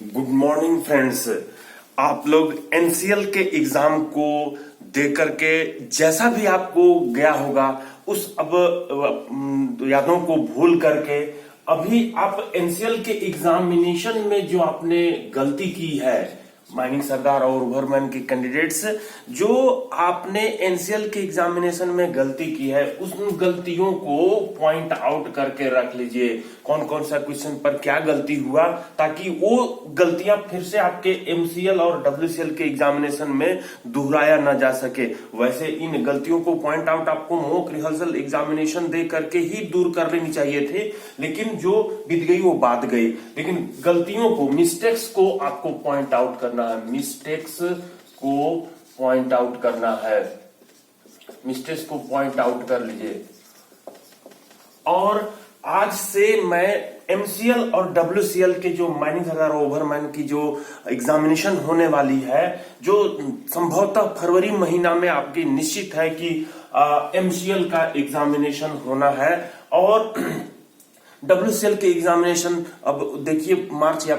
Good morning friends. आप लोग NCL के एग्जाम को दे करके जैसा भी आपको गया होगा उस अब यादों को भूल करके अभी आप एनसीएल के एग्जामिनेशन में जो आपने गलती की है, माइनिंग सरदार और ओवरमैन के कैंडिडेट्स, जो आपने एनसीएल के एग्जामिनेशन में गलती की है उन गलतियों को पॉइंट आउट करके रख लीजिए। कौन कौन सा क्वेश्चन पर क्या गलती हुआ, ताकि वो गलतियां फिर से आपके एमसीएल और डब्ल्यूसीएल के एग्जामिनेशन में दोहराया ना जा सके। वैसे इन गलतियों को पॉइंट आउट आपको मॉक रिहर्सल एग्जामिनेशन दे करके ही दूर कर लेनी चाहिए थे, लेकिन जो बीत गई वो बात गई। लेकिन गलतियों को, मिस्टेक्स को आपको पॉइंट आउट करना है, मिस्टेक्स को पॉइंट आउट करना है, मिस्टेक्स को पॉइंट आउट कर लीजिए। और आज से मैं एमसीएल और डब्ल्यूसीएल के जो माइनिंग सरदार ओवरमैन की जो एग्जामिनेशन होने वाली है, जो संभवतः फरवरी महीना में आपकी निश्चित है कि एमसीएल का एग्जामिनेशन होना है, और डब्ल्यूसीएल के एग्जामिनेशन अब देखिए मार्च या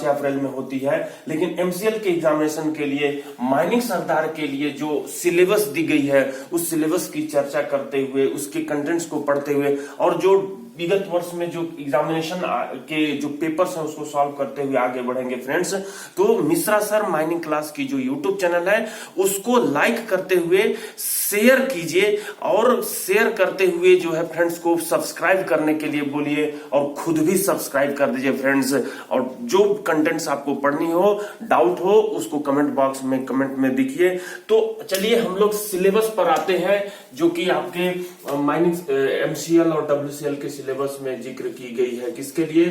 अप्रैल में होती है। लेकिन एमसीएल के एग्जामिनेशन के लिए, माइनिंग सरदार के लिए जो सिलेबस दी गई है उस सिलेबस की चर्चा करते हुए, उसके कंटेंट्स को पढ़ते हुए, और जो विगत वर्ष में जो एग्जामिनेशन के जो पेपर्स हैं उसको सॉल्व करते हुए आगे बढ़ेंगे फ्रेंड्स। तो मिश्रा सर माइनिंग क्लास की जो यूट्यूब चैनल है उसको लाइक करते हुए शेयर कीजिए, और शेयर करते हुए जो है फ्रेंड्स को सब्सक्राइब करने के लिए बोलिए, और खुद भी सब्सक्राइब कर दीजिए फ्रेंड्स। और जो कंटेंट्स आपको पढ़नी हो, डाउट हो, उसको कमेंट बॉक्स में कमेंट में दिखिए। तो चलिए हम लोग सिलेबस पर आते हैं, जो कि आपके माइनिंग एमसीएल और डब्ल्यूसीएल के सिलेबस में जिक्र की गई है। किसके लिए?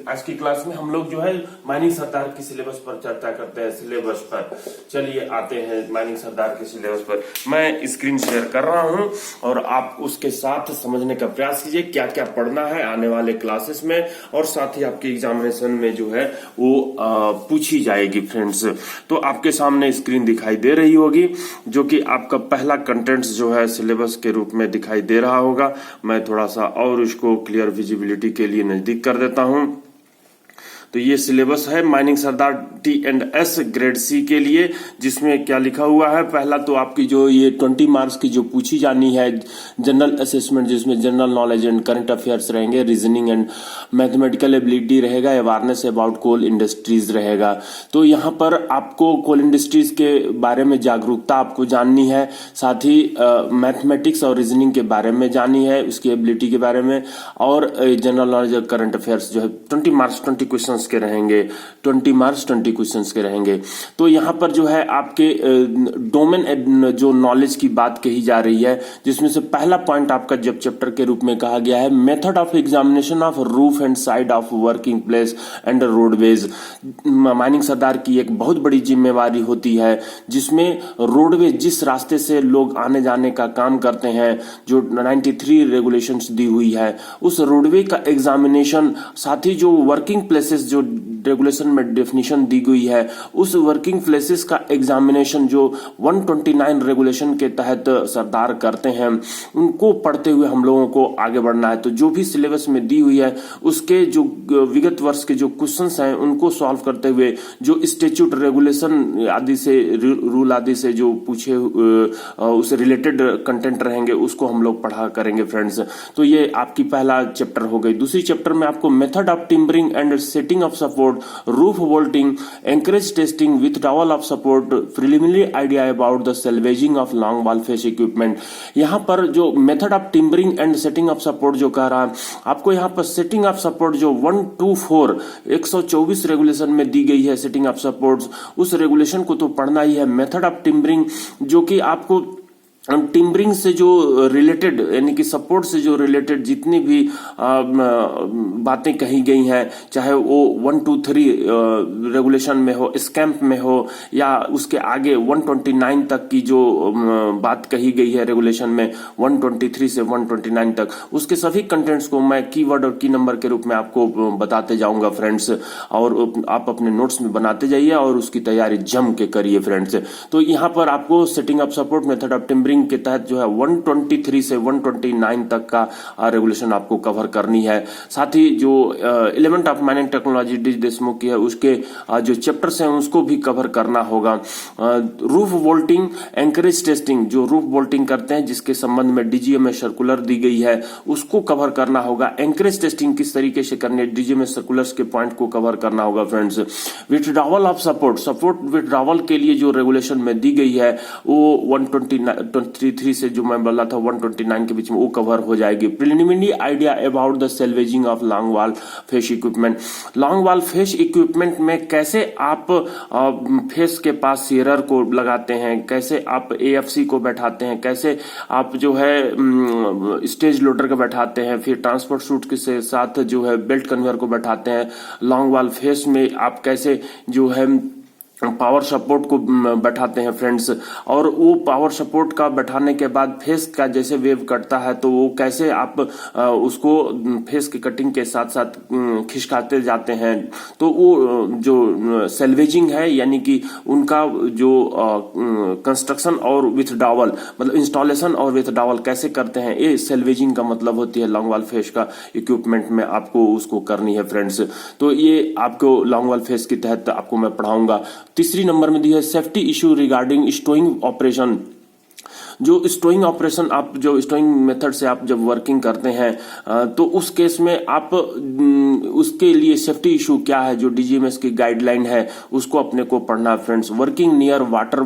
आज की क्लास में हम लोग जो है माइनिंग सरदार की सिलेबस पर चर्चा करते हैं। सिलेबस पर चलिए आते हैं, माइनिंग सरदार के सिलेबस पर मैं स्क्रीन शेयर कर रहा हूं और आप उसके साथ समझने का प्रयास कीजिए क्या क्या पढ़ना है आने वाले क्लासेस में, और साथ ही आपके एग्जामिनेशन में जो है वो पूछी जाएगी फ्रेंड्स। तो आपके सामने स्क्रीन दिखाई दे रही होगी, जो कि आपका पहला कंटेंट्स जो है सिलेबस के रूप में दिखाई दे रहा होगा। मैं थोड़ा सा और इसको क्लियर विजिबिलिटी के लिए नजदीक कर देता हूं। तो ये सिलेबस है माइनिंग सरदार T&S ग्रेड सी के लिए, जिसमें क्या लिखा हुआ है। पहला तो आपकी जो ये 20 मार्क्स की जो पूछी जानी है जनरल असेसमेंट, जिसमें general knowledge and current affairs रहेंगे, रीजनिंग एंड मैथमेटिकल एबिलिटी रहेगा, अवेयरनेस अबाउट कोल इंडस्ट्रीज रहेगा। तो यहाँ पर आपको कोल इंडस्ट्रीज के बारे में जागरूकता आपको जाननी है, साथ ही मैथमेटिक्स और रीजनिंग के बारे में जाननी है, उसकी एबिलिटी के बारे में, और जनरल नॉलेज और करंट अफेयर्स जो है 20 मार्क्स 20 क्वेश्चन के रहेंगे, 20 मार्क्स 20 क्वेश्चंस के रहेंगे। तो यहां पर जो है आपके डोमेन जो नॉलेज की बात कही जा रही है, जिसमें से पहला पॉइंट आपका जब चैप्टर के रूप में कहा गया है method of examination of roof and side of working place and roadways. Mining सरदार की एक बहुत बड़ी जिम्मेवारी होती है, जिसमें रोडवेज, जिस रास्ते से लोग आने जाने का काम करते हैं, जो 93 रेगुलेशंस दी हुई है, उस रोडवे का एग्जामिनेशन, साथ ही जो वर्किंग प्लेसेस जो रेगुलेशन में डेफिनेशन दी गई है, उस वर्किंग प्लेसेस का एग्जामिनेशन जो 129 रेगुलेशन के तहत सरदार करते हैं, उनको पढ़ते हुए हम लोगों को आगे बढ़ना है। तो जो भी सिलेबस में दी हुई है उसके जो विगत वर्ष के जो क्वेश्चंस हैं उनको सॉल्व करते हुए, जो स्टैट्यूट रेगुलेशन आदि से, रूल आदि से जो पूछे उससे रिलेटेड कंटेंट रहेंगे उसको हम लोग पढ़ा करेंगे फ्रेंड्स। तो ये आपकी पहला चैप्टर हो गई। दूसरी चैप्टर में आपको method of timbering and setting of support, roof bolting, anchorage testing withdrawal of support, preliminary idea about the salvaging of long wall face equipment. यहाँ पर जो method of timbering and setting of support जो कह रहा है, आपको यहाँ पर सेटिंग ऑफ सपोर्ट जो 124 124 रेगुलेशन में दी गई है, सेटिंग ऑफ सपोर्ट, उस रेगुलेशन को तो पढ़ना ही है। मेथड ऑफ टिम्बरिंग जो कि आपको टिम्बरिंग से जो रिलेटेड, यानी कि सपोर्ट से जो रिलेटेड जितनी भी बातें कही गई हैं, चाहे वो 1, 2, 3 रेगुलेशन में हो, स्कैम्प में हो, या उसके आगे 129 तक की जो बात कही गई है रेगुलेशन में, 123 से 129 तक, उसके सभी कंटेंट्स को मैं कीवर्ड और की नंबर के रूप में आपको बताते जाऊंगा फ्रेंड्स, और आप अपने नोट्स में बनाते जाइए और उसकी तैयारी जम के करिए फ्रेंड्स। तो यहाँ पर आपको setting of support, method of timbering engineering के तहत जो है 123 से 129 तक का रेगुलेशन आपको कवर करनी है। साथ ही जो element of mining technology D Deshmukh की है उसके जो चैप्टर्स हैं उसको भी कवर करना होगा। रूफ वोल्टिंग एंकरेज टेस्टिंग, जो रूफ वोल्टिंग करते हैं जिसके संबंध में डीजीएमए सर्कुलर दी गई है उसको कवर करना होगा। एंकरेज टेस्टिंग किस तरीके से करनी है, डीजीएमए सर्कुलर्स के पॉइंट को कवर करना होगा friends. Withdrawal of support withdrawal के लिए जो रेगुलेशन में दी गई है वो 123 से जो मैं बोला था 129 के बीच में वो कवर हो जाएगी। Preliminary idea about the salvaging of long wall face equipment, long wall face equipment में कैसे आप फेस के पास सीरर को लगाते हैं, कैसे आप एएफसी को बैठाते हैं, कैसे आप जो है स्टेज लोडर को बैठाते हैं, फिर ट्रांसपोर्ट सूट के साथ जो है बेल्ट कन्वेयर को बैठाते हैं। लॉन्ग वॉल फेस में आप कैसे जो है पावर सपोर्ट को बैठाते हैं फ्रेंड्स, और वो पावर सपोर्ट का बैठाने के बाद फेस का जैसे वेव कटता है तो वो कैसे आप उसको फेस की कटिंग के साथ साथ खिसकाते जाते हैं। तो वो जो सेल्वेजिंग है यानी कि उनका जो कंस्ट्रक्शन और विथड्रॉवल मतलब इंस्टॉलेशन और विथड्रॉवल कैसे करते हैं, ये सेल्वेजिंग का मतलब होती है लॉन्ग वॉल फेस का इक्विपमेंट में आपको उसको करनी है फ्रेंड्स। तो ये आपको लॉन्ग वॉल फेस के तहत आपको मैं पढ़ाऊंगा। तीसरी नंबर में दी है सेफ्टी इश्यू रिगार्डिंग स्टोइंग ऑपरेशन। जो स्टोइंग ऑपरेशन आप जो स्टोइंग मेथड से आप जब वर्किंग करते हैं तो उस केस में आप उसके लिए सेफ्टी इशू क्या है जो डीजीएमएस की गाइडलाइन है उसको अपने को पढ़ना है friends. Working near water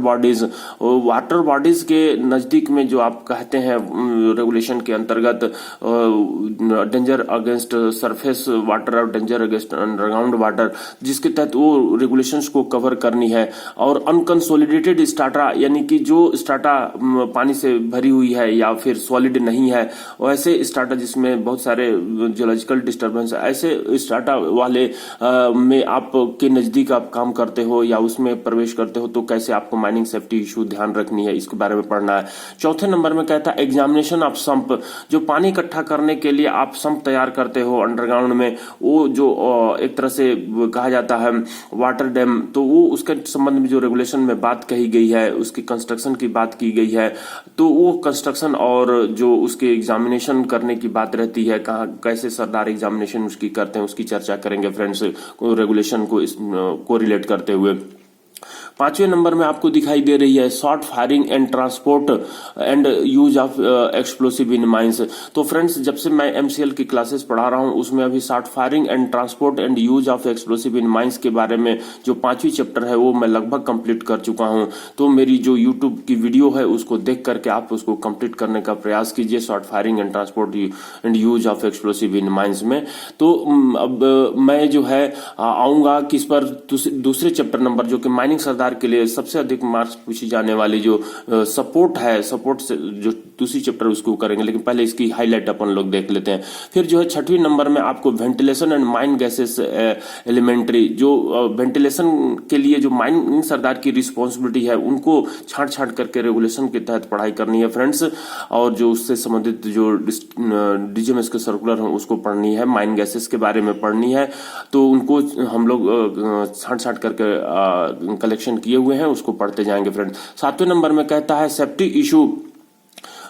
bodies के नजदीक में जो आप कहते हैं रेगुलेशन के अंतर्गत डेंजर अगेंस्ट सरफेस वाटर और डेंजर अगेंस्ट अंडरग्राउंड वाटर, जिसके तहत वो रेगुलेशंस को कवर करनी है। और अनकंसोलिडेटेड स्टाटा यानी कि जो स्टाटा पानी से भरी हुई है या फिर सॉलिड नहीं है, वैसे स्टाटा जिसमें बहुत सारे जियोलॉजिकल डिस्टर्बेंस है, ऐसे स्टाटा वाले में आप के नजदीक आप काम करते हो या उसमें प्रवेश करते हो तो कैसे आपको माइनिंग सेफ्टी इशू ध्यान रखनी है, इसके बारे में पढ़ना है। चौथे नंबर में कहता है एग्जामिनेशन ऑफ संप, जो पानी इकट्ठा करने के लिए आप संप तैयार करते हो अंडरग्राउंड में, वो जो एक तरह से कहा जाता है वाटर डैम, तो वो उसके संबंध में जो रेगुलेशन में बात कही गई है, उसकी कंस्ट्रक्शन की बात की गई है, तो वो कंस्ट्रक्शन और जो उसके एग्जामिनेशन करने की बात रहती है, कहाँ कैसे सरदार एग्जामिनेशन उसकी करते हैं उसकी चर्चा करेंगे फ्रेंड्स रेगुलेशन को रिलेट करते हुए। पांचवें नंबर में आपको दिखाई दे रही है short firing and transport and use of explosive in mines. तो फ्रेंड्स जब से मैं एमसीएल की क्लासेस पढ़ा रहा हूं उसमें अभी short firing and transport and use of explosive in mines के बारे में जो 5वीं चैप्टर है वो मैं लगभग कंप्लीट कर चुका हूं। तो मेरी जो यूट्यूब की वीडियो है उसको देख करके आप उसको कंप्लीट करने का प्रयास कीजिए, short firing and transport and use of explosive in mines में। तो अब मैं जो है आऊंगा किस पर, दूसरे चैप्टर नंबर जो कि माइनिंग सरदार के लिए सबसे अधिक मार्क्स पूछी जाने वाली जो सपोर्ट है, सपोर्ट से जो दूसरी चैप्टर उसको करेंगे, लेकिन पहले इसकी हाईलाइट अपन लोग देख लेते हैं। फिर जो है 6वीं नंबर में आपको ventilation and mine gases elementary, जो वेंटिलेशन के लिए जो माइनिंग सरदार की रिस्पॉन्सिबिलिटी है उनको छांट छांट करके रेगुलेशन के तहत पढ़ाई करनी है फ्रेंड्स, और जो उससे संबंधित जो डीजीएमएस के सर्कुलर है उसको पढ़नी है, माइन गैसेस के बारे में पढ़नी है। तो उनको हम लोग छांट छांट करके कलेक्शन किए हुए हैं उसको पढ़ते जाएंगे फ्रेंड्स। 7वें नंबर में कहता है safety issue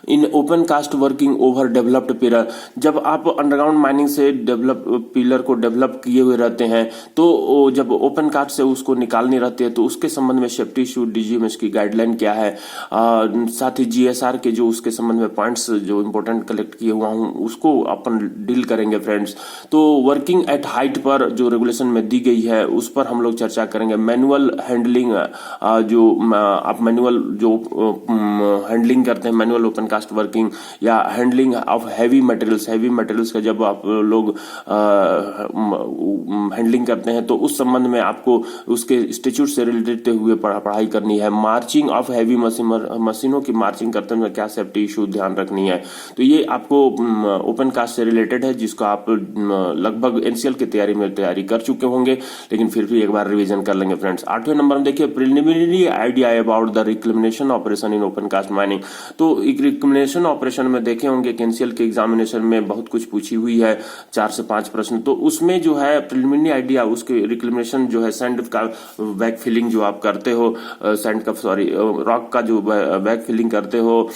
in open cast working over developed pillar, जब आप अंडरग्राउंड माइनिंग से डेवलप पिलर को डेवलप किए हुए रहते हैं तो जब ओपन कास्ट से उसको निकालनी रहती है तो उसके संबंध में सेफ्टी इशू डीजीएमएस की गाइडलाइन क्या है, साथ ही जीएसआर के जो उसके संबंध में पॉइंट्स जो इंपॉर्टेंट कलेक्ट किए हुआ हूं उसको अपन डील करेंगे फ्रेंड्स। तो वर्किंग एट हाइट पर जो रेगुलेशन में दी गई है उस पर हम लोग चर्चा करेंगे। मैनुअल हैंडलिंग, जो आप मैनुअल जो हैंडलिंग करते हैं, मैनुअल ओपन कास्ट वर्किंग या हैंडलिंग ऑफ हैवी मटेरियल्स का जब आप लोग हैंडलिंग करते हैं तो उस संबंध में आपको उसके इंस्टीट्यूट से रिलेटेड हुए पढ़ाई करनी है। मार्चिंग ऑफ हैवी मशीनों की मार्चिंग करते हुए क्या सेफ्टी इशू ध्यान रखनी है, तो ये आपको ओपन कास्ट से रिलेटेड है जिसको आप लगभग एनसीएल की तैयारी कर चुके होंगे, लेकिन फिर भी एक बार रिवीजन कर लेंगे फ्रेंड्स। 8वें नंबर में देखिए preliminary idea about the reclamation operation in open cast mining. तो रिकमेंडेशन ऑपरेशन में देखे होंगे कि एनसीएल के एग्जामिनेशन में बहुत कुछ पूछी हुई है, 4 से 5 प्रश्न। तो उसमें जो है प्रिलिमिनरी आइडिया, उसके रिकमेंडेशन जो है सैंड का बैक फिलिंग जो आप करते हो, रॉक का जो बैक फिलिंग करते हो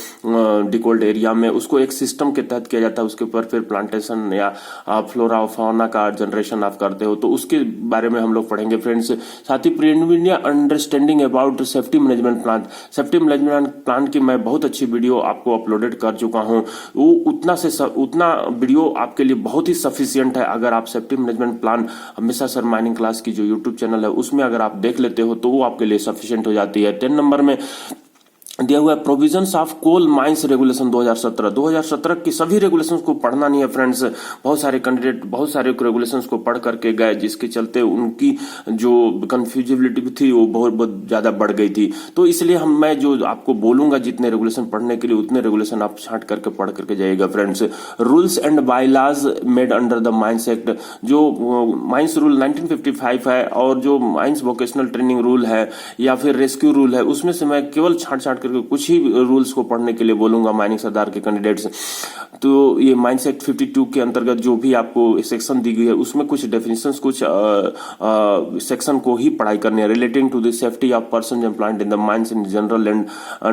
डिकोल्ड एरिया में, उसको एक सिस्टम के तहत किया जाता है। उसके ऊपर फिर प्लांटेशन या फ्लोरा और फौना का जनरेशन आप करते हो, तो उसके बारे में हम लोग पढ़ेंगे फ्रेंड्स। साथ ही preliminary understanding about safety management plan, safety management plan की मैं बहुत अच्छी वीडियो आपको अपलोडेड कर चुका हूं। वो उतना वीडियो आपके लिए बहुत ही सफिशियंट है। अगर आप सेफ्टी मैनेजमेंट प्लान हमेशा सर माइनिंग क्लास की जो यूट्यूब चैनल है उसमें अगर आप देख लेते हो तो वो आपके लिए सफिशियंट हो जाती है। 10 नंबर में दिया हुआ है provisions of coal mines regulation 2017 की सभी रेगुलेशंस को पढ़ना नहीं है फ्रेंड्स। बहुत सारे कैंडिडेट बहुत सारे रेगुलेशंस को पढ़ करके गए, जिसके चलते उनकी जो कंफ्यूजिबिलिटी थी वो बहुत ज्यादा बढ़ गई थी। तो इसलिए मैं जो आपको बोलूंगा जितने रेगुलेशन पढ़ने के लिए उतने रेगुलेशन आप छांट करके पढ़ करके जाइएगा friends. Rules and bylaws made under the mines act, जो माइंस रूल 1955 है और जो माइंस वोकेशनल ट्रेनिंग रूल है या फिर रेस्क्यू रूल है, उसमें से मैं केवल छांट करके कुछ ही रूल्स को पढ़ने के लिए बोलूंगा माइनिंग सरदार के कैंडिडेट्स। तो ये माइंस एक्ट 52 के अंतर्गत जो भी आपको सेक्शन दी गई है उसमें कुछ डेफिनेशंस, कुछ सेक्शन को ही पढ़ाई करनी है। Relating to the safety of person employed in the mines in general and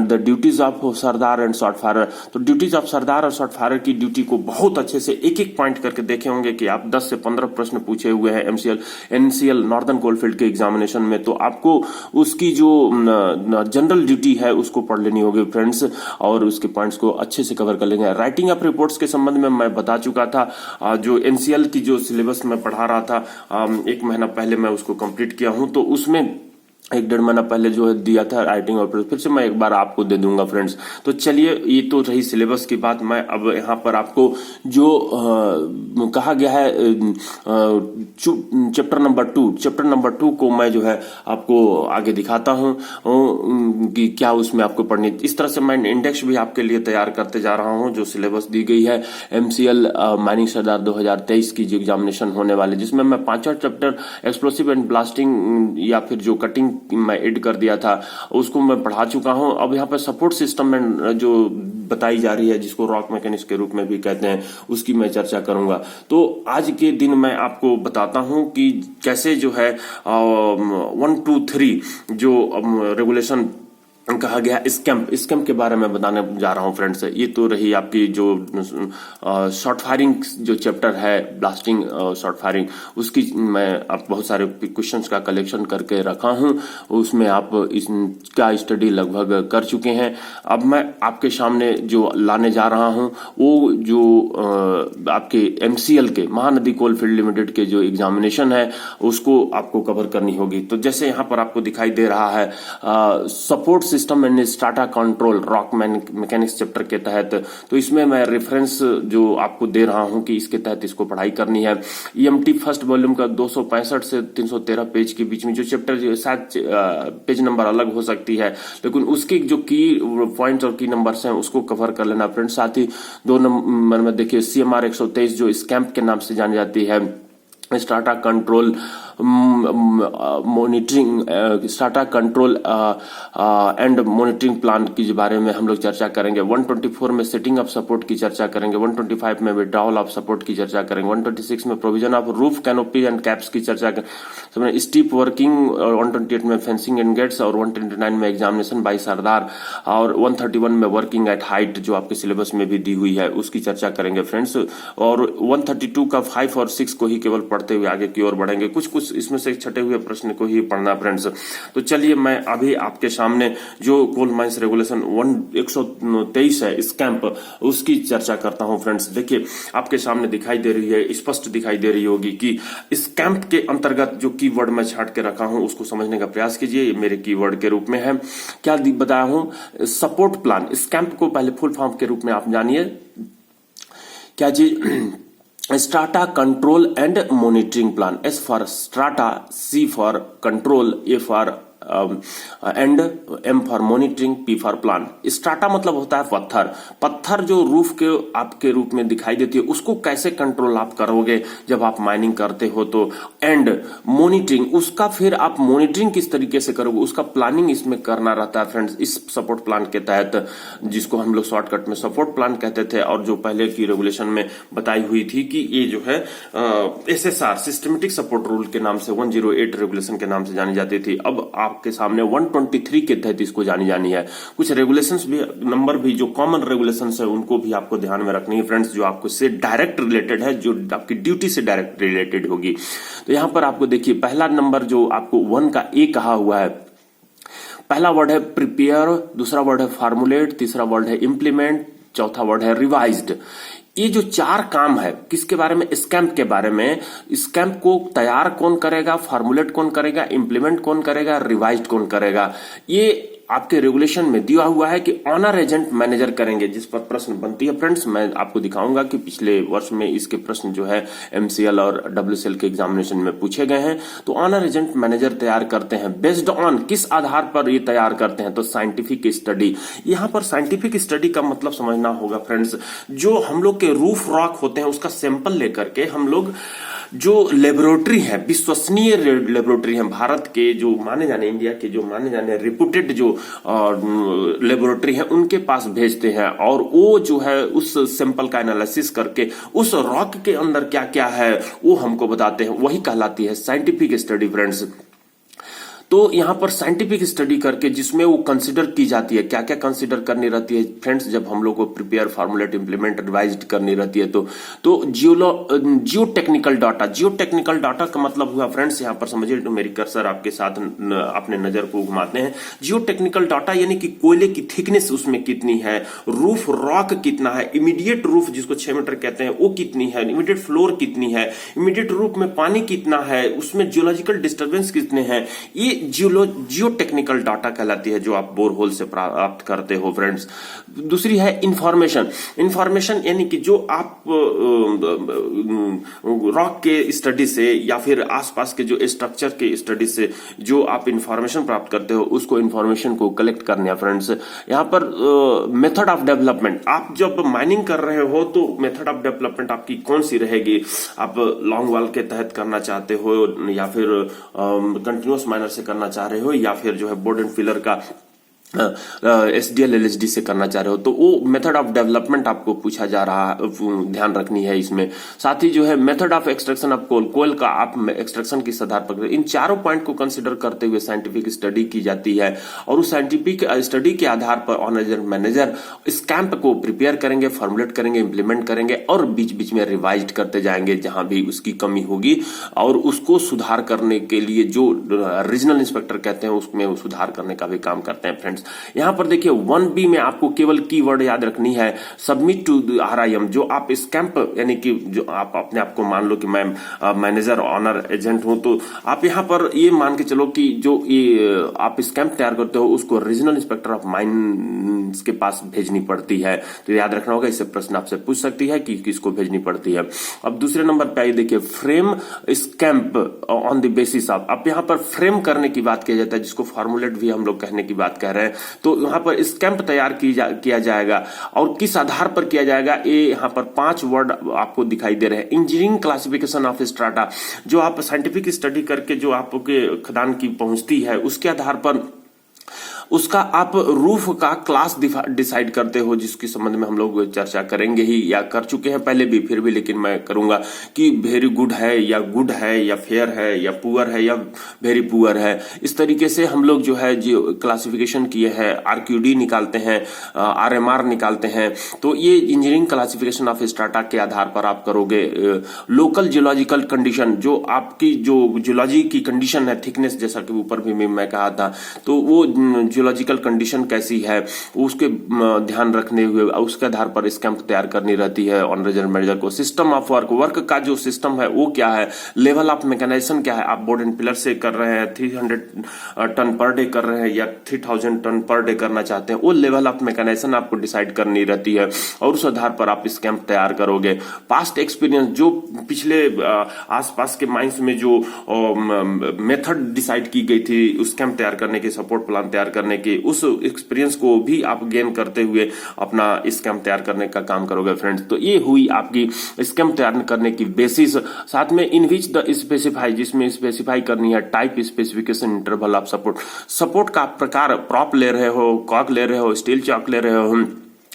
the duties of sirdar and shot firer. तो ड्यूटीज ऑफ सरदार और शॉर्ट फायर की ड्यूटी को बहुत अच्छे से एक एक पॉइंट करके देखे होंगे कि आप 10 से 15 प्रश्न पूछे हुए हैं एनसीएल नॉर्दर्न कोलफील्ड के एग्जामिनेशन में। तो आपको उसकी जो जनरल ड्यूटी है उसको पढ़ लेनी होगी फ्रेंड्स, और उसके पॉइंट्स को अच्छे से कवर कर लेंगे। राइटिंग ऑफ रिपोर्ट्स के संबंध में मैं बता चुका था। जो एनसीएल की जो सिलेबस मैं पढ़ा रहा था 1 महीना पहले मैं उसको कंप्लीट किया हूं। तो उसमें 1-1.5 महीना पहले जो है दिया था राइटिंग और फिर से मैं एक बार आपको दे दूंगा फ्रेंड्स। तो चलिए, ये तो रही सिलेबस की बात। मैं अब यहाँ पर आपको जो कहा गया है चैप्टर नंबर 2 को मैं जो है आपको आगे दिखाता हूँ कि क्या उसमें आपको पढ़नी। इस तरह से मैं इंडेक्स भी आपके लिए तैयार करते जा रहा हूँ जो सिलेबस दी गई है एमसीएल माइनिंग सरदार 2023 की जो एग्जामिनेशन होने वाले, जिसमें मैं 5वां चैप्टर एक्सप्लोसिव एंड ब्लास्टिंग या फिर जो कटिंग मैं ऐड कर दिया था उसको मैं पढ़ा चुका हूं। अब यहाँ पर सपोर्ट सिस्टम में जो बताई जा रही है, जिसको रॉक मैकेनिक्स के रूप में भी कहते हैं, उसकी मैं चर्चा करूंगा। तो आज के दिन मैं आपको बताता हूं कि कैसे जो है 1, 2, 3 जो रेगुलेशन कहा गया स्कैम के बारे में बताने जा रहा हूं फ्रेंड्स। ये तो रही आपकी जो शॉर्ट फायरिंग जो चैप्टर है ब्लास्टिंग शॉर्ट फायरिंग, उसकी मैं आप बहुत सारे क्वेश्चंस का कलेक्शन करके रखा हूं। उसमें आप इसका स्टडी लगभग कर चुके हैं। अब मैं आपके सामने जो लाने जा रहा हूं वो जो आपके एमसीएल के महानदी कोलफील्ड लिमिटेड के जो एग्जामिनेशन है उसको आपको कवर करनी होगी। तो जैसे यहाँ पर आपको दिखाई दे रहा है support system and strata control rock mechanics chapter के तहत, तो इसमें मैं रेफरेंस जो आपको दे रहा हूं कि इसके तहत इसको पढ़ाई करनी है। ईएमटी फर्स्ट वॉल्यूम का 265 से 313 पेज के बीच में जो चैप्टर शायद पेज नंबर अलग हो सकती है, लेकिन उसके जो की पॉइंट्स और की नंबर्स हैं उसको कवर कर लेना फ्रेंड्स। साथ ही 2 नंबर में देखिए CMR 123 जो स्कैम्प के नाम से जानी जाती है, strata control monitoring strata control and monitoring plan के बारे में हम लोग चर्चा करेंगे। 124 में सेटिंग ऑफ सपोर्ट की चर्चा करेंगे। 125 में विड्रॉल ऑफ सपोर्ट की चर्चा करेंगे। 126 में provision of roof canopy and caps की चर्चा करेंगे। स्टीप वर्किंग और 128 में फेंसिंग एंड गेट्स और 129 में एग्जामिनेशन बाय सरदार और 131 में वर्किंग एट हाइट जो आपके सिलेबस में भी दी हुई है उसकी चर्चा करेंगे फ्रेंड्स। और 132 का 5 और 6 को ही केवल पढ़ते हुए आगे की ओर बढ़ेंगे। कुछ इसमें से छटे हुए प्रश्न को ही पढ़ना फ्रेंड्स। तो चलिए, मैं अभी आपके सामने जो कोल माइंस रेगुलेशन 123 है स्कैम्प, उसकी चर्चा करता हूं फ्रेंड्स। देखिए, आपके सामने दिखाई दे रही है, स्पष्ट दिखाई दे रही होगी कि स्कैम्प के अंतर्गत जो कीवर्ड मैं छाट के रखा हूं उसको समझने का प्रयास कीजिए। ये मेरे कीवर्ड के रूप में है। क्या बताया हूं? Support plan. स्कैम्प को पहले फुल फॉर्म के रूप में आप जानिए। क्या जी? Strata control and monitoring plan. S for strata, C for control, A for and M for monitoring, P for plan. Strata मतलब होता है पत्थर। पत्थर जो रूफ के आपके रूप में दिखाई देती है उसको कैसे कंट्रोल आप करोगे जब आप माइनिंग करते हो तो। एंड मॉनिटरिंग, उसका फिर आप मॉनिटरिंग किस तरीके से करोगे उसका प्लानिंग इसमें करना रहता है फ्रेंड्स, इस सपोर्ट प्लान के तहत, जिसको हम लोग शॉर्टकट में सपोर्ट प्लान कहते थे और जो पहले की रेगुलेशन में बताई हुई थी कि ये जो है SSR सिस्टमेटिक सपोर्ट रूल के नाम से 108 रेगुलेशन के नाम से जानी जाती थी। अब आपके सामने 123 के तहत इसको जानी है। कुछ रेगुलेशंस भी, नंबर भी जो कॉमन रेगुलेशंस है उनको भी आपको ध्यान में रखनी है फ्रेंड्स, जो आपको से डायरेक्ट रिलेटेड है, जो आपकी ड्यूटी से डायरेक्ट रिलेटेड होगी। तो यहां पर आपको देखिए पहला नंबर जो आपको 1 का ए कहा हुआ है, पहला वर्ड है प्रिपेयर, दूसरा वर्ड है फार्मुलेट, तीसरा वर्ड है इंप्लीमेंट, चौथा वर्ड है रिवाइज्ड। ये जो 4 काम है किसके बारे में, स्कैम्प के बारे में। स्कैम्प को तैयार कौन करेगा, फार्मुलेट कौन करेगा, इंप्लीमेंट कौन करेगा, रिवाइज्ड कौन करेगा, ये आपके रेगुलेशन में दिया हुआ है कि ऑनर एजेंट मैनेजर करेंगे। जिस पर प्रश्न बनती है फ्रेंड्स, मैं आपको दिखाऊंगा कि पिछले वर्ष में इसके प्रश्न जो है MCL और WCL के एग्जामिनेशन में पूछे गए हैं। तो ऑनर एजेंट मैनेजर तैयार करते हैं बेस्ड ऑन, किस आधार पर ये तैयार करते हैं, तो साइंटिफिक स्टडी। यहां पर साइंटिफिक स्टडी का मतलब समझना होगा फ्रेंड्स, जो हम लोग के रूफ रॉक होते हैं उसका सैंपल लेकर के हम लोग जो लेबोरेटरी है, विश्वसनीय लेबोरेटरी है, भारत के जो माने जाने, इंडिया के जो माने जाने रिप्यूटेड जो लेबोरेटरी है उनके पास भेजते हैं और वो जो है उस सैंपल का एनालिसिस करके उस रॉक के अंदर क्या क्या है वो हमको बताते हैं, वही कहलाती है साइंटिफिक स्टडी फ्रेंड्स। तो यहां पर साइंटिफिक स्टडी करके जिसमें वो कंसीडर की जाती है, क्या क्या कंसीडर करनी रहती है फ्रेंड्स जब हम लोग को प्रिपेयर, फार्मुलेट, इंप्लीमेंट, रिवाइज्ड करनी रहती है तो जियो टेक्निकल डाटा। जियो टेक्निकल डाटा का मतलब हुआ फ्रेंड्स, यहां पर समझिए, तो मेरी कर्सर आपके साथ अपने नजर को घुमाते हैं। जियो टेक्निकल डाटा यानी कि कोयले की थिकनेस उसमें कितनी है, रूफ रॉक कितना है, इमीडिएट रूफ जिसको 6 मीटर कहते हैं वो कितनी है, इमीडिएट फ्लोर कितनी है, इमीडिएट रूफ में पानी कितना है, उसमें जियोलॉजिकल डिस्टर्बेंस कितने हैं, ये जियो टेक्निकल डाटा कहलाती है जो आप बोरहोल से प्राप्त करते हो फ्रेंड्स। दूसरी है इंफॉर्मेशन। इंफॉर्मेशन यानी कि जो आप रॉक के स्टडी से या फिर आसपास के जो स्ट्रक्चर के स्टडी से जो आप इंफॉर्मेशन प्राप्त करते हो उसको इंफॉर्मेशन को कलेक्ट करना है फ्रेंड्स। यहाँ पर मेथड ऑफ डेवलपमेंट, आप जब माइनिंग कर रहे हो तो मेथड ऑफ डेवलपमेंट आपकी कौन सी रहेगी, आप लॉन्ग वॉल के तहत करना चाहते हो या फिर कंटिन्यूअस माइनर से करना चाह रहे हो या फिर जो है बोर्ड एंड फिलर का SDL LSD से करना चाह रहे हो, तो वो मेथड ऑफ डेवलपमेंट आपको पूछा जा रहा, ध्यान रखनी है इसमें। साथ ही जो है method of extraction of coal का आप एक्सट्रैक्शन किस आधार पर, इन चारों पॉइंट को कंसीडर करते हुए साइंटिफिक स्टडी की जाती है और उस साइंटिफिक स्टडी के आधार पर ऑनर मैनेजर स्कैम्प को प्रिपेयर करेंगे, फॉर्मुलेट करेंगे, इंप्लीमेंट करेंगे और बीच बीच में रिवाइज करते जाएंगे जहां भी उसकी कमी होगी और उसको सुधार करने के लिए जो रीजनल इंस्पेक्टर कहते हैं उसमें सुधार करने का भी काम करते हैं फ्रेंड्स। यहां पर देखिए 1B में आपको केवल कीवर्ड याद रखनी है, सबमिट टू RIM। जो आप स्कैम्प यानी कि जो आप अपने आप को मान लो कि मैं मैनेजर ऑनर एजेंट हूं, तो आप यहां पर ये मान के चलो कि जो ये आप स्कैम्प तैयार करते हो उसको रीजनल इंस्पेक्टर ऑफ माइंस के पास भेजनी पड़ती है। तो याद रखना होगा, इससे प्रश्न आपसे पूछ सकती है कि किसको भेजनी पड़ती है। अब दूसरे नंबर पे आइए, देखिए frame SCAMP on the basis of, अब यहां पर फ्रेम करने की बात किया जाता है जिसको फॉर्मुलेट भी हम लोग कहने की बात कह रहे हैं। तो यहां पर स्कैम्प तैयार किया जाएगा और किस आधार पर किया जाएगा, ये यहां पर 5 वर्ड आपको दिखाई दे रहे हैं। इंजीनियरिंग क्लासिफिकेशन ऑफ स्ट्राटा, जो आप साइंटिफिक स्टडी करके जो आपके खदान की पहुंचती है उसके आधार पर उसका आप रूफ का क्लास डिसाइड करते हो, जिसके संबंध में हम लोग चर्चा करेंगे ही या कर चुके हैं पहले भी, फिर भी लेकिन मैं करूंगा कि वेरी गुड है या फेयर है या पुअर है या वेरी पुअर है। इस तरीके से हम लोग जो है जो क्लासिफिकेशन किए हैं, RQD निकालते हैं, RMR निकालते हैं। तो ये इंजीनियरिंग क्लासिफिकेशन ऑफ स्ट्राटा के आधार पर आप करोगे। लोकल जियोलॉजिकल कंडीशन, जो आपकी जो जियोलॉजी की कंडीशन है, थिकनेस, जैसा कि ऊपर भी मैं कहा था, तो वो जियोलॉजिकल कंडीशन कैसी है उसके ध्यान रखने हुए उसके आधार पर स्कैम्प तैयार करनी रहती है ऑनर रेजिडेंट मैनेजर को। सिस्टम ऑफ वर्क का जो सिस्टम है वो क्या है, लेवल ऑफ मैकेनाइजेशन क्या है, आप बोर्ड एंड पिलर से कर रहे हैं 300 टन पर डे कर रहे हैं या 3000 टन पर डे करना चाहते हैं, वो लेवल ऑफ मैकेनाइजेशन आपको डिसाइड करनी रहती है और उस आधार पर आप स्कैम्प तैयार करोगे। पास्ट एक्सपीरियंस, जो पिछले आसपास के माइंस में जो मेथड डिसाइड की गई थी उस स्कैम्प तैयार करने के, सपोर्ट प्लान तैयार करने के, उस एक्सपीरियंस को भी आप गेन करते हुए अपना स्कैम्प तैयार करने का काम करोगे फ्रेंड्स। तो ये हुई आपकी स्कैम्प तैयार करने की बेसिस। साथ में इन विच द स्पेसिफाई, जिसमें स्पेसिफाई करनी है type, specification, interval of support का प्रकार, प्रॉप ले रहे हो, कॉक ले रहे हो, स्टील चॉक ले रहे हो,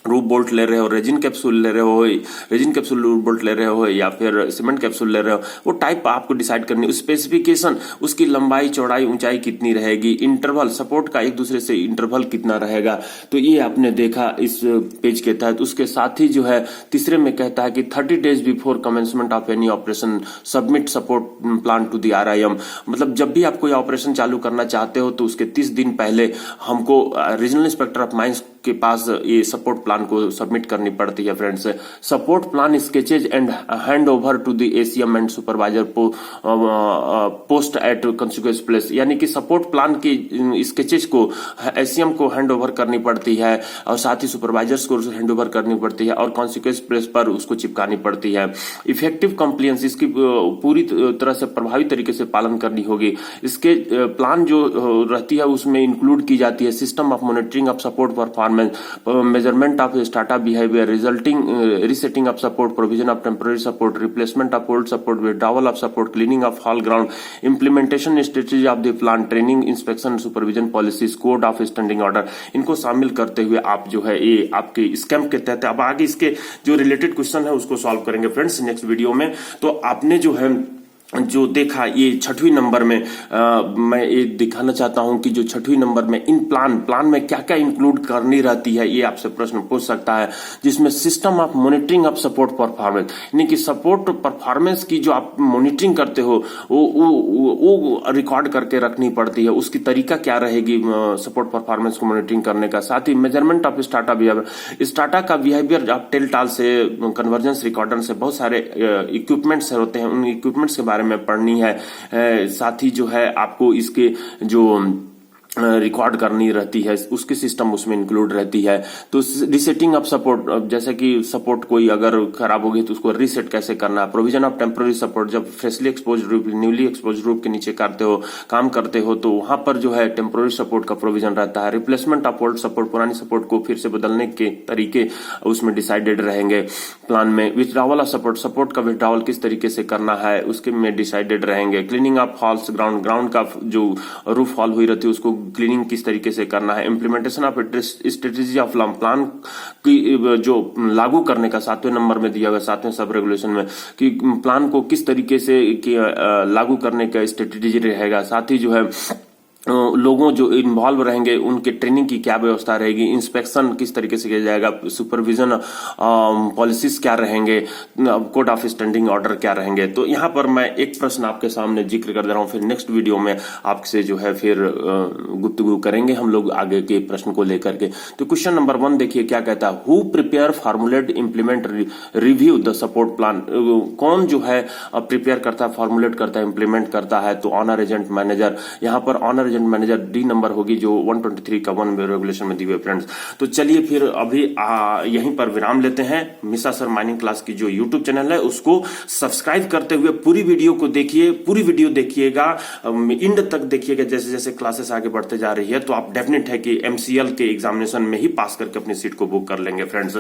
रूफ बोल्ट ले रहे हो, रेजिन कैप्सूल ले रहे हो, रेजिन कैप्सूल रूफ बोल्ट ले रहे हो या फिर सीमेंट कैप्सूल ले रहे हो, वो टाइप आपको डिसाइड करनी है। स्पेसिफिकेशन, उसकी लंबाई, चौड़ाई, ऊंचाई कितनी रहेगी, इंटरवल, सपोर्ट का एक दूसरे से इंटरवल कितना रहेगा, तो ये आपने देखा इस पेज के तहत। उसके साथ ही जो है तीसरे में कहता है कि 30 days before commencement of any operation submit support plan to the RIM। मतलब जब भी आप कोई ऑपरेशन चालू करना चाहते हो तो उसके 30 दिन पहले हमको रीजनल इंस्पेक्टर ऑफ माइंस के पास ये सपोर्ट प्लान को सबमिट करनी पड़ती है friends. Support plan sketches and hand over to the ACM and supervisor post at consequence place, यानी कि सपोर्ट प्लान की स्केचेज को ACM को हैंड ओवर करनी पड़ती है और साथ ही सुपरवाइजर्स को हैंड ओवर करनी पड़ती है और कॉन्सिक्वेंस प्लेस पर उसको चिपकानी पड़ती है। इफेक्टिव कंप्लायंस, इसकी पूरी तरह से प्रभावी तरीके से पालन करनी होगी। इसके प्लान जो रहती है उसमें इंक्लूड की जाती है system of monitoring of support performance, measurement of strata behavior, resulting resetting of support, provision of temporary support, replacement of old support, withdrawal of support, cleaning of fall ground, implementation strategy of the plan, training, inspection, supervision policies, code of standing order, इनको शामिल करते हुए आप जो है ये आपके scamp के तहत अब आगे इसके जो रिलेटेड क्वेश्चन है उसको सॉल्व करेंगे फ्रेंड्स नेक्स्ट वीडियो में। तो आपने जो है जो देखा ये 6वीं नंबर में मैं ये दिखाना चाहता हूं कि जो 6वीं नंबर में इन प्लान में क्या क्या इंक्लूड करनी रहती है, ये आपसे प्रश्न पूछ सकता है, जिसमें system of monitoring of support performance, यानी कि सपोर्ट परफॉर्मेंस की जो आप मॉनिटरिंग करते हो वो रिकॉर्ड करके रखनी पड़ती है, उसकी तरीका क्या रहेगी सपोर्ट परफॉर्मेंस को मॉनिटरिंग करने का। साथ ही measurement of strata behaviour, strata का बिहेवियर आप टेलटाल से, कन्वर्जेंस रिकॉर्डर से बहुत सारे इक्विपमेंट्स होते हैं, उन इक्विपमेंट्स के बारे में पढ़नी है। साथ ही जो है आपको इसके जो रिकॉर्ड करनी रहती है उसकी सिस्टम उसमें इंक्लूड रहती है। तो रिसेटिंग ऑफ सपोर्ट, जैसे कि सपोर्ट कोई अगर खराब हो गई तो उसको रीसेट कैसे करना है। प्रोविजन ऑफ टेम्पररी सपोर्ट, जब freshly expose roof, newly expose roof के नीचे काम करते हो तो वहां पर जो है टेम्पररी सपोर्ट का प्रोविजन रहता है। रिप्लेसमेंट ऑफ ओल्ड सपोर्ट, पुरानी सपोर्ट को फिर से बदलने के तरीके उसमें डिसाइडेड रहेंगे प्लान में। विथड्रॉवल ऑफ सपोर्ट का विथड्रॉवल किस तरीके से करना है उसके में डिसाइडेड रहेंगे। क्लीनिंग ऑफ फॉल्स ग्राउंड का जो रूफ फॉल हुई रहती है उसको क्लीनिंग किस तरीके से करना है। Implementation of strategy of plan की जो लागू करने का 7वें नंबर में दिया हुआ, 7वें सब रेगुलेशन में, कि प्लान को किस तरीके से लागू करने का स्ट्रेटेजी रहेगा। साथ ही जो है लोगों जो इन्वॉल्व रहेंगे उनके ट्रेनिंग की क्या व्यवस्था रहेगी, इंस्पेक्शन किस तरीके से किया जाएगा, सुपरविजन पॉलिसीज क्या रहेंगे, कोड ऑफ स्टैंडिंग ऑर्डर क्या रहेंगे। तो यहाँ पर मैं एक प्रश्न आपके सामने जिक्र कर दे रहा हूँ, फिर नेक्स्ट वीडियो में आपसे जो है फिर गुफ्तगू करेंगे हम लोग आगे के प्रश्न को लेकर के। तो क्वेश्चन नंबर 1 देखिए क्या कहता है, who prepare, formulate, implement, review the support plan. कौन जो है प्रिपेयर करता है, फॉर्मुलेट करता है, इंप्लीमेंट करता है, तो ऑनर एजेंट मैनेजर। यहाँ पर ऑनर मैनेजर डी नंबर होगी जो 123 का 1 रेगुलेशन में दी हुई फ्रेंड्स। तो चलिए फिर अभी यहीं पर विराम लेते हैं। मिसा सर माइनिंग क्लास की जो यूट्यूब चैनल है उसको सब्सक्राइब करते हुए पूरी वीडियो को देखिए, पूरी वीडियो देखिएगा, एंड तक देखिएगा। जैसे जैसे क्लासेस आगे बढ़ते जा रही है तो आप डेफिनेट है कि MCL के एग्जामिनेशन में ही पास करके अपनी सीट को बुक कर लेंगे फ्रेंड्स।